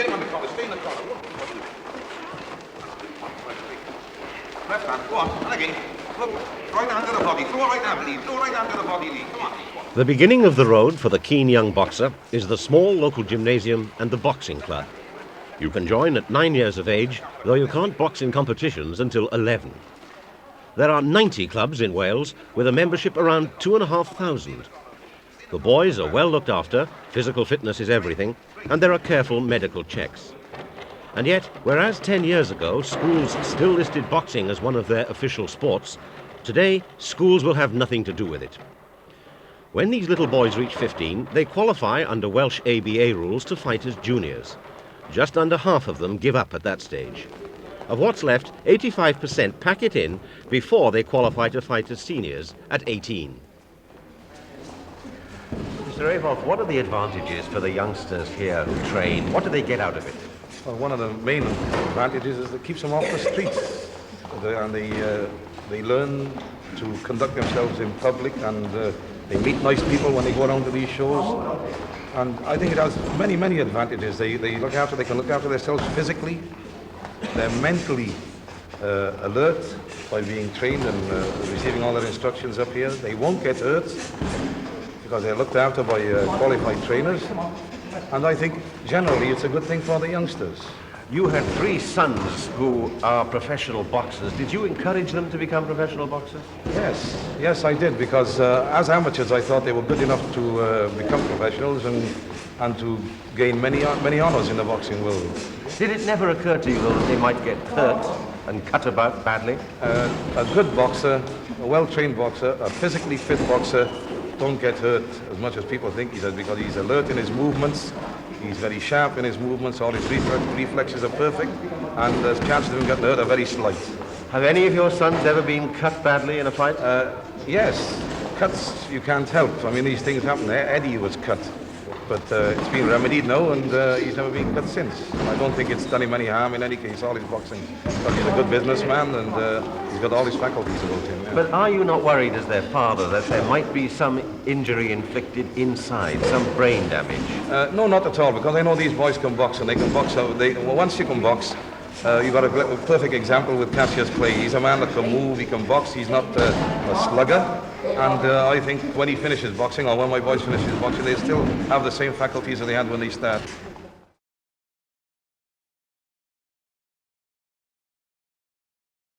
Get him on the collar. Stay in the collar. Left hand. Go on. And again. Look. Right hand to the body. Throw right hand, Lee. Throw right hand to the body, Lee. Come on, Lee. The beginning of the road for the keen young boxer is the small local gymnasium and the boxing club. You can join at 9 years of age, though you can't box in competitions until 11. There are 90 clubs in Wales with a membership around 2,500. The boys are well looked after, physical fitness is everything, and there are careful medical checks. And yet, whereas 10 years ago schools still listed boxing as one of their official sports, today schools will have nothing to do with it. When these little boys reach 15, they qualify under Welsh ABA rules to fight as juniors. Just under half of them give up at that stage. Of what's left, 85% pack it in before they qualify to fight as seniors at 18. Mr. Avoth, what are the advantages for the youngsters here who train? What do they get out of it? Well, one of the main advantages is it keeps them off the streets. They learn to conduct themselves in public, and they meet nice people when they go around to these shows. And I think it has many, many advantages. They can look after themselves physically. They're mentally alert by being trained and receiving all their instructions up here. They won't get hurt because they're looked after by qualified trainers. And I think generally it's a good thing for the youngsters. You had 3 sons who are professional boxers. Did you encourage them to become professional boxers? Yes, I did, because as amateurs I thought they were good enough to become professionals and to gain many honours in the boxing world. Did it never occur to you, though, that they might get hurt and cut about badly? A good boxer, a well-trained boxer, a physically fit boxer don't get hurt as much as people think he does, because he's alert in his movements, he's very sharp in his movements, all his reflexes are perfect, and the chances of him getting hurt are very slight. Have any of your sons ever been cut badly in a fight? Yes, cuts you can't help. I mean, these things happen. Eddie was cut, but it's been remedied now, and he's never been cut since. I don't think it's done him any harm in any case, all his boxing. But he's a good businessman, and he's got all his faculties about him. Yeah. But are you not worried as their father that there might be some injury inflicted inside, some brain damage? No, not at all, because I know these boys can box, and they can box. Once you can box, you've got a perfect example with Cassius Clay. He's a man that can move, he can box, he's not a slugger. And I think when he finishes boxing, or when my boys finish boxing, they still have the same faculties that they had when they start.